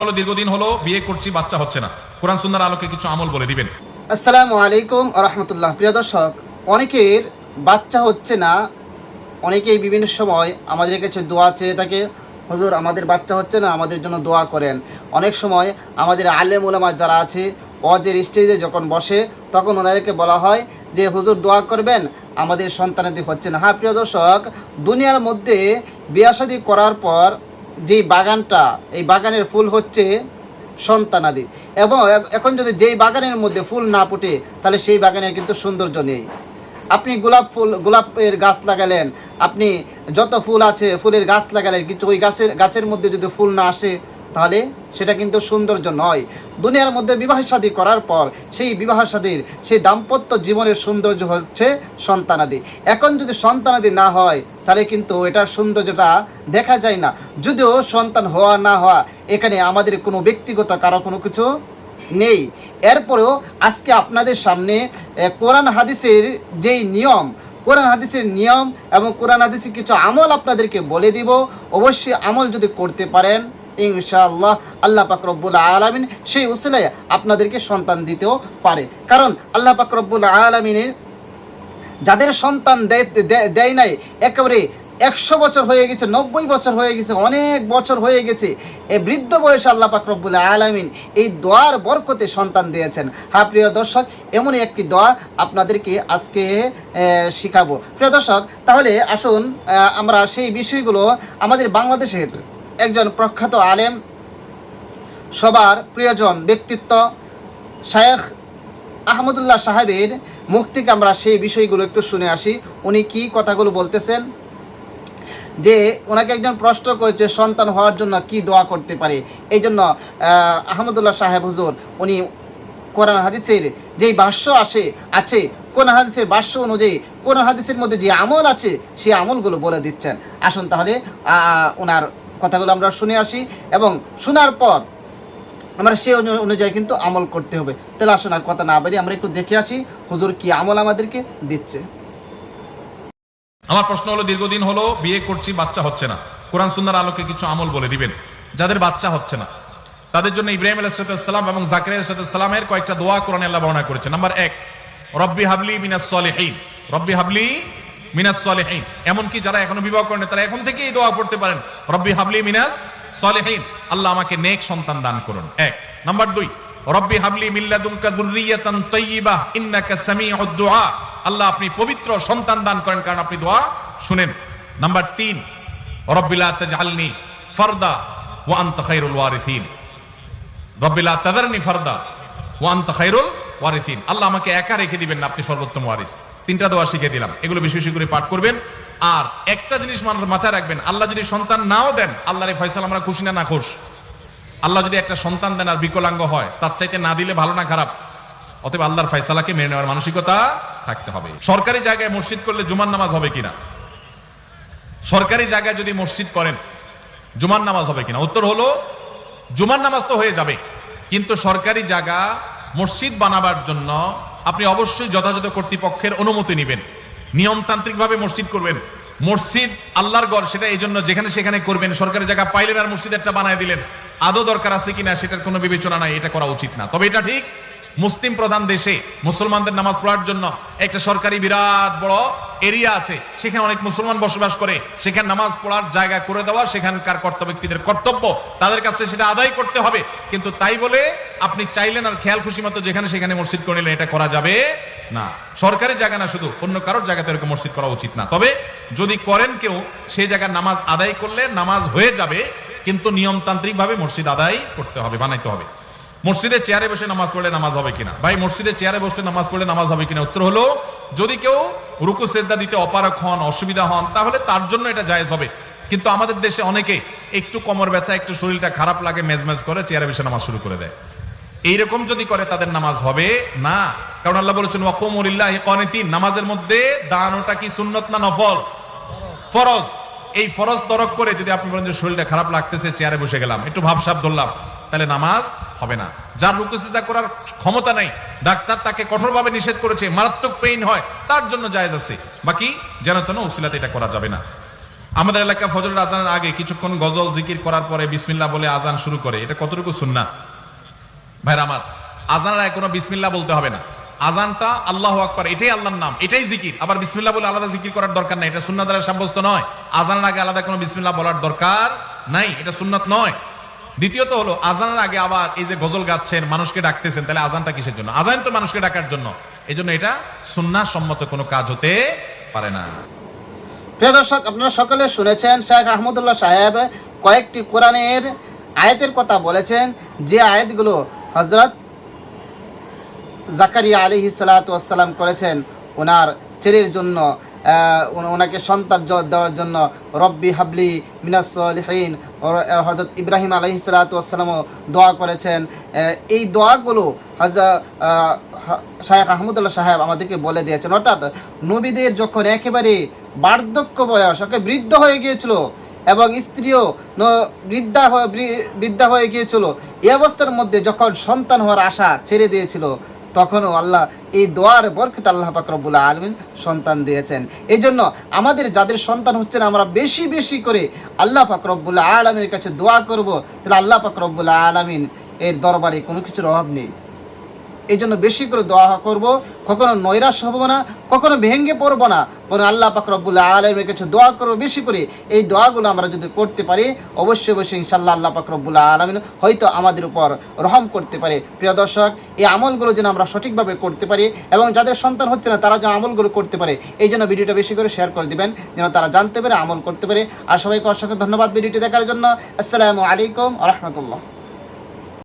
দীর্ঘদিন হলো বিয়ে করছি, বাচ্চা হচ্ছে না, কোরআন সুন্নাহর আলোকে কিছু আমল বলে দিবেন। আসসালামু আলাইকুম ওয়া রাহমাতুল্লাহ। প্রিয় দর্শক, অনেকের বাচ্চা হচ্ছে না, অনেকেই বিভিন্ন সময় আমাদের কাছে দোয়া চেয়ে থাকে, হুজুর আমাদের বাচ্চা হচ্ছে না, আমাদের জন্য দোয়া করেন। অনেক সময় আমাদের আলেম ওলামা যারা আছে ওয়াজের স্টেজে যখন বসে তখন ওনাদেরকে বলা হয় যে হুজুর দোয়া করবেন, আমাদের সন্তানাদি হচ্ছে না। হ্যাঁ প্রিয় দর্শক, দুনিয়ার মধ্যে বিয়ে শাদী করার পর যেই বাগানটা, এই বাগানের ফুল হচ্ছে সন্তানাদি, এবং এখন যদি যেই বাগানের মধ্যে ফুল না ফুটে তাহলে সেই বাগানের কিন্তু সৌন্দর্য নেই। আপনি গোলাপের গাছ লাগালেন, আপনি যত ফুল আছে ফুলের গাছ লাগালেন, কিন্তু ওই গাছের মধ্যে যদি ফুল না আসে তাহলে সেটা কিন্তু সৌন্দর্য নয়। দুনিয়ার মধ্যে বিবাহ শাদী করার পর সেই বিবাহ শাদীর সেই দাম্পত্য জীবনের সৌন্দর্য হচ্ছে সন্তানাদি। এখন যদি সন্তানাদি না হয় তাহলে কিন্তু এটার সৌন্দর্যটা দেখা যায় না। যদিও সন্তান হওয়া না হওয়া এখানে আমাদের কোনো ব্যক্তিগত কারো কোনো কিছু নেই, এরপরেও আজকে আপনাদের সামনে কোরআন হাদিসের যেই নিয়ম, কোরআন হাদিসের নিয়ম এবং কোরআন হাদিসের কিছু আমল আপনাদেরকে বলে দিব। অবশ্যই আমল যদি করতে পারেন ইনশাআল্লাহ আল্লাহ পাক রব্বুল আলামিন সেই উসিলায় আপনাদেরকে সন্তান দিতেও পারে। কারণ আল্লাহ পাক রব্বুল আলামিনের যাদের সন্তান দেয় নাই, একেবারে 100 বছর হয়ে গেছে, 90 বছর হয়ে গেছে, অনেক বছর হয়ে গেছে, এই বৃদ্ধ বয়সে আল্লাহ পাক রব্বুল আলামিন এই দোয়ার বরকতে সন্তান দিয়েছেন। হ্যাঁ প্রিয় দর্শক, এমনই একটি দোয়া আপনাদেরকে আজকে শিখাবো। প্রিয় দর্শক, তাহলে আসুন আমরা সেই বিষয়গুলো আমাদের বাংলাদেশের একজন প্রখ্যাত আলেম, সবার প্রিয়জন ব্যক্তিত্ব শায়েখ আহমদুল্লাহ সাহেবের মুখ থেকে আমরা সেই বিষয়গুলো একটু শুনে আসি। উনি কি কথাগুলো বলতেছেন, যে ওনাকে একজন প্রশ্ন করেছে সন্তান হওয়ার জন্য কি দোয়া করতে পারে। এই জন্য আহমদুল্লাহ সাহেব হুজুর উনি কোরআন হাদিসের যেই ভাষ্য আছে কোরআন হাদিসের ভাষ্য অনুযায়ী কোরআন হাদিসের মধ্যে যে আমল আছে সেই আমলগুলো বলে দিচ্ছেন। আসুন তাহলে ওনার কথাগুলো আমরা শুনে আসি, এবং শোনার পর আমরা সেই অনুযায়ী কিন্তু আমল করতে হবে। তাহলে আসুন আর কথা না বাড়িয়ে আমরা একটু দেখে আসি হুজুর কি আমল আমাদেরকে দিচ্ছে। আমার প্রশ্ন হলো, দীর্ঘদিন হলো বিয়ে করছি, বাচ্চা হচ্ছে না, কোরআন সুন্নাহর আলোকে কিছু আমল বলে দিবেন। যাদের বাচ্চা হচ্ছে না তাদের জন্য ইব্রাহিম আলাইহিস সালাম এবং জাকারিয়া আলাইহিস সালামের কয়েকটা দোয়া কোরআনে আল্লাহ বর্ণনা করেছে। নাম্বার 1, রব্বি হাবলি মিনাস সলিহিন, রব্বি হাবলি মিনাস সলিহিন। এমনকি যারা এখনো বিবাহ করেন তারা এখন থেকেই এই দোয়া পড়তে পারেন, রব্বি হাবলি মিনাস সলিহিন, আল্লাহ আমাকে নেক সন্তান দান করুন। 1। নাম্বার 2, রব্বি হাবলি মিন লাদুনকা যুররিয়াতান তাইয়্যিবাহ ইন্নাকা সামিউদ দুআ, আল্লাহ আপনি পবিত্র সন্তান দান করেন কারণ আপনি দোয়া শুনেন। নাম্বার 3, রব্বি লা তাজআলনি ফারদা ওয়া আনতা খায়রুল ওয়ারিসিন, রব্বি লা তাযারনি ফারদা ওয়া আনতা খায়রুল ওয়ারিসিন, আল্লাহ আমাকে একা রেখে দিবেন না, আপনি সর্বোত্তম ওয়ারিস। 3টা দোয়া শিখিয়ে দিলাম, এগুলো বেশি বেশি করে পাঠ করবেন। আর একটা জিনিস মাথায় রাখবেন, আল্লাহ যদি সন্তান নাও দেন, আল্লাহর ফয়সালা আমরা খুশি না নাখুশ। আল্লাহ যদি একটা সন্তান দেন আর বিকলাঙ্গ হয়, তার চাইতে না দিলে ভালো না খারাপ? অতএব আল্লাহর ফয়সালাকে মেনে নেওয়ার মানসিকতা থাকতে হবে। সরকারি জায়গায় মসজিদ করলে জুমার নামাজ হবে কিনা? সরকারি জায়গায় যদি মসজিদ করেন জুমার নামাজ হবে কিনা? উত্তর হলো জুমার নামাজ তো হয়ে যাবে, কিন্তু সরকারি জায়গা মসজিদ বানাবার জন্য আপনি অবশ্যই যথাযথ কর্তৃপক্ষের অনুমতি নেবেন, নিয়মতান্ত্রিক ভাবে মসজিদ করবেন। মসজিদ আল্লাহর ঘর, সেটা এই জন্য যেখানে সেখানে করবেন। সরকারি জায়গা পাইলেন আর মসজিদ একটা বানায় দিলেন, আদৌ দরকার আছে কিনা সেটার কোনো বিবেচনা নাই, এটা করা উচিত না। তবে এটা ঠিক, মুসলিম প্রধান দেশে মুসলমানদের নামাজ পড়ার জন্য একটা সরকারি বিরাট বড় এরিয়া আছে, সেখানে অনেক মুসলমান বসবাস করে, সেখানে নামাজ পড়ার জায়গা করে দেওয়া সেখানকার কর্তব্য, ব্যক্তিদের কর্তব্য, তাদের কাছে সেটা আদায় করতে হবে। কিন্তু তাই বলে আপনি চাইলেন আর খেয়াল খুশি মতো যেখানে সেখানে মসজিদ করে নিলেন, এটা করা যাবে না। সরকারি জায়গা না, শুধু অন্য কারোর জায়গাতে এরকম মসজিদ করা উচিত না। তবে যদি করেন কেউ, সেই জায়গায় নামাজ আদায় করলে নামাজ হয়ে যাবে, কিন্তু নিয়মতান্ত্রিক ভাবে মসজিদ আদায় করতে হবে, বানাইতে হবে। মসজিদে চেয়ারে বসে নামাজ পড়লে নামাজ হবে কিনা? ভাই মসজিদে চেয়ারে বসলে নামাজ পড়লে নামাজ হবে কিনা? উত্তর হলো, যদি কেউ রুকু সেজদা দিতে অপারক হন, অসুবিধা হন, তাহলে তার জন্য এটা জায়েজ হবে। কিন্তু আমাদের দেশে অনেকে একটু কোমর ব্যথা, একটু শরীরটা খারাপ লাগে, মেজমেজ করে চেয়ারে বসে নামাজ শুরু করে দেয়। এইরকম যদি করে তাদের নামাজ হবে না, কারণ আল্লাহ বলেছেন ওয়াকুমু লিল্লাহি কানিতিন, নামাজের মধ্যে দাঁড়ানোটা কি সুন্নত না নফল? ফরজ। এই ফরজ তরক করে যদি আপনি বলেন যে শরীরটা খারাপ লাগতেছে চেয়ারে বসে গেলাম, একটু ভাবসাব ধরলাম, তাহলে নামাজ হবে না। যার রুকু সিজদা করার ক্ষমতা নাই, ডাক্তার তাকে কঠোরভাবে নিষেধ করেছে, মারাত্মক পেইন হয়, তার জন্য জায়েজ আছে, বাকি যেন তেন উসিলাতে এটা করা যাবে না। আমাদের এলাকা ফজরের আজানের আগে কিছুক্ষণ গজল জিকির করার পরে বিসমিল্লাহ বলে আজান শুরু করে, এটা কতটুকু সুন্নাত? ভাইরা আমার, আজানের আগে কোনো বিসমিল্লাহ বলতে হবে না। আজানটা আল্লাহু আকবার, এটাই আল্লাহর নাম, এটাই জিকির। আবার বিসমিল্লাহ বলে আলাদা জিকির করার দরকার নাই, এটা সুন্নাত দ্বারা সাব্যস্ত নয়। আজানের আগে আলাদা কোনো বিসমিল্লাহ বলার দরকার নাই, এটা সুন্নাত নয়। দ্বিতীয়ত হলো, আজানের আগে আবার এই যে গজল গাচ্ছেন, মানুষকে ডাকতেছেন, তাহলে আজানটা কিসের জন্য? আজান তো মানুষকে ডাকার জন্য, এই জন্য এটা সুন্নাহ সম্মত কোনো কাজ হতে পারে না। প্রিয় দর্শক, আপনারা সকলে শুনেছেন শেখ আহমদুল্লাহ সাহেব কয়েকটি কোরআনের আয়াতের কথা বলেছেন, যে আয়াতগুলো হযরত জাকারিয়া আলাইহিস সালাতু ওয়াস সালাম করেছেন ওনার ছেলের জন্য, ওনাকে সন্তান দেওয়ার জন্য। রব্বি হাবলি মিনাস সলিহিন, হযরত ইব্রাহিম আলাইহিস সালাতু ওয়াস সালামও দোয়া করেছেন। এই দোয়াগুলো শেখ আহমদুল্লাহ সাহেব আমাদেরকে বলে দিয়েছেন। অর্থাৎ নবীদের যখন একেবারে বার্ধক্য বয়স, বৃদ্ধ হয়ে গিয়েছিল এবং স্ত্রীও বৃদ্ধা হয়ে গিয়েছিল, এই অবস্থার মধ্যে যখন সন্তান হওয়ার আশা ছেড়ে দিয়েছিল, তখনও আল্লাহ এই দোয়ার বরকত আল্লাহ পাক রব্বুল আলামিন সন্তান দিয়েছেন। এই জন্য আমাদের যাদের সন্তান হচ্ছে না, আমরা বেশি বেশি করে আল্লাহ পাক রব্বুল আলামিনের কাছে দোয়া করব, তাহলে আল্লাহ পাক রব্বুল আলামিন এর দরবারে কোনো কিছুর অভাব নেই। এই জন্য বেশি করে দোয়া করব, কখনো নৈরাশ হব না, কখনো ভেঙে পড়বো না, বরং আল্লাহ পাক রব্বুল আলামিনের কাছে দোয়া করব বেশি করে। এই দোয়াগুলো আমরা যদি করতে পারি, অবশ্যই অবশ্যই ইনশাআল্লাহ আল্লাহ পাক রব্বুল আলামিন হয়তো আমাদের উপর রহম করতে পারে। প্রিয় দর্শক, এই আমলগুলো যেন আমরা সঠিকভাবে করতে পারি এবং যাদের সন্তান হচ্ছে না তারা যেন আমলগুলো করতে পারে, এই জন্য ভিডিওটা বেশি করে শেয়ার করে দিবেন, যেন তারা জানতে পারে, আমল করতে পারে। আর সবাইকে অসংখ্য ধন্যবাদ ভিডিওটি দেখার জন্য। আসসালামু আলাইকুম ওয়া রাহমাতুল্লাহ।